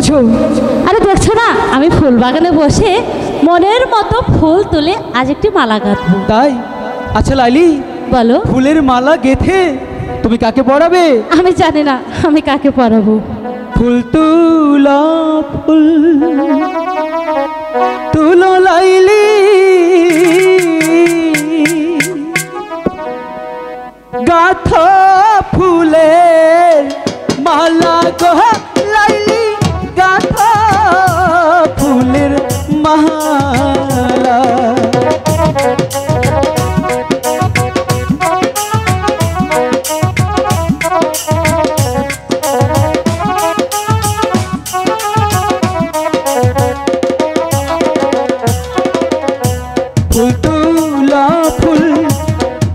করছো? আরে দেখছো না আমি ফুল বাগানে বসে মনের মতো ফুল তুলে আজ একটি মালা গাঁথবো। তাই? আচ্ছা লাইলি, বলো। ফুলের মালা গেথে তুমি কাকে পরাবে? আমি জানি না আমি কাকে পরাবো। ফুল তুলো, ফুল তুলো লাইলি, গাথা ফুলের মালা গো লাইলি, গাথা ফুলের মালা। ফুল তুলো, ফুল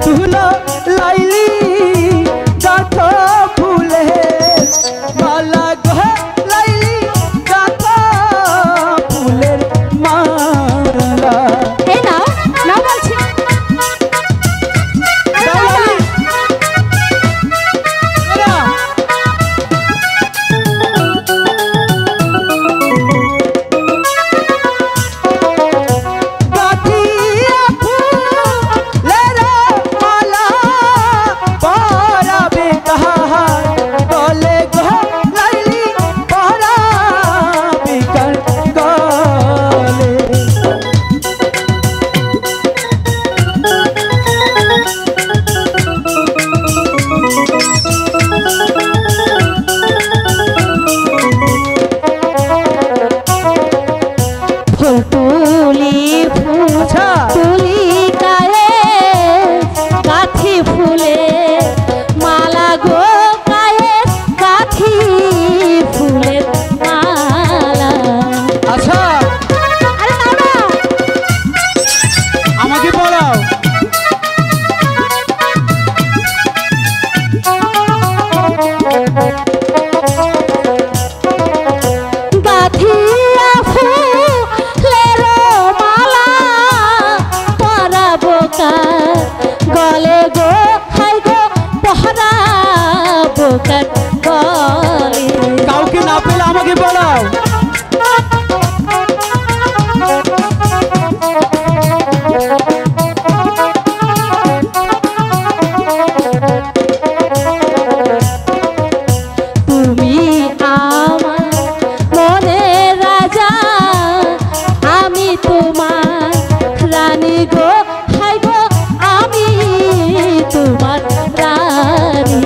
তুলো লাইলি, গাথা ফুলের মালা গো লাইলি, গাথা ফুলের মালা। এই নাও নাও বলছি। দাও লাইলি। এরা। গাথিয়া ফুলের মালা পরাবে কাহার গলে গো লাইলি, পরাবে কার গলে। ফুল তুলি ফুল আচ্ছা। তুলি গায়ে গাথি ফুলে মালা গো গায়ে গাথি ফুলের মালা। আচ্ছা, আরে নাও না। আমাকে পড়াও। গাথিয়া ফুলের মালা পরাবো কার গলে গো হাই গো পরাবো কার গলে। কাউকে না পেলে আমাকে পড়াও। তুমি আমার মনের রাজা, আমি তোমার রানী গো হাই গো, আমি তোমার রানী।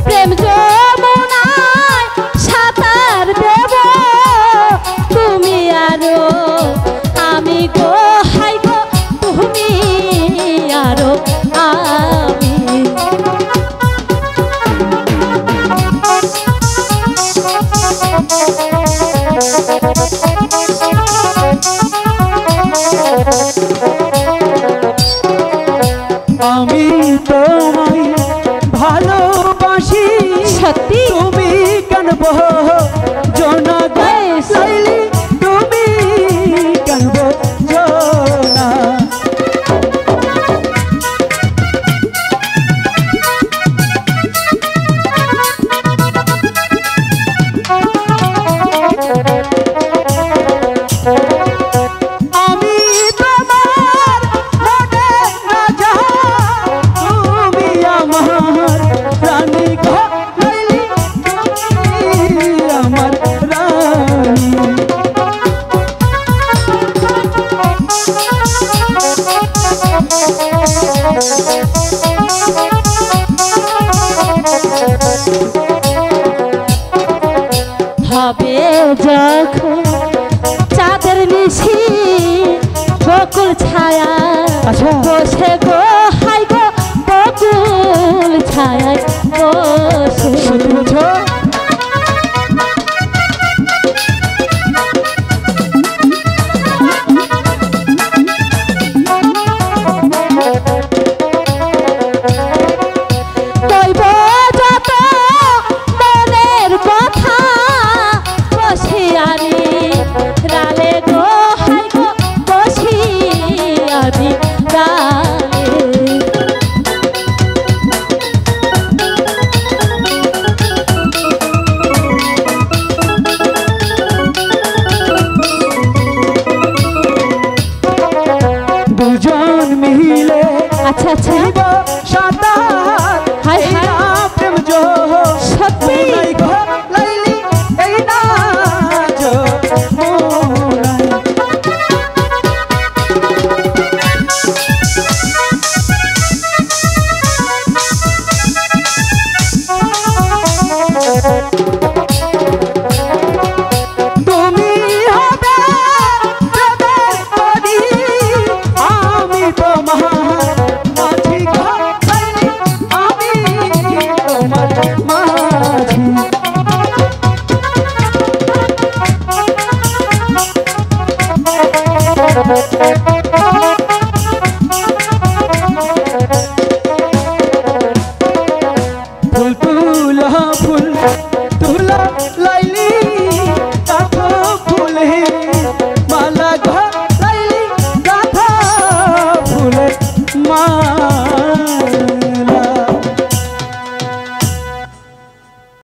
প্রেম যমুনায় সাঁতার দেব তুমি আরো, আমি গো হাই গো তুমি আরো আমি। আমি তোমায় ভালোবাসি, সত্যি? তুমি কেন বোঝোনা গো লাইলি, তুমি কেন বোঝোনা? আমি তোমার মনের রাজা, তুমি আমার রানী গো লাইলি, তুমি আমার রানী। হবে যখন চাঁদের নিশি বকুল ছায়া, আচ্ছা। বসে গো হাই গো বকুল ছায়া বসে। সত্যি বলছো? কইব যত মনের কথা বসিয়ারি রালে फूल तुला लाइली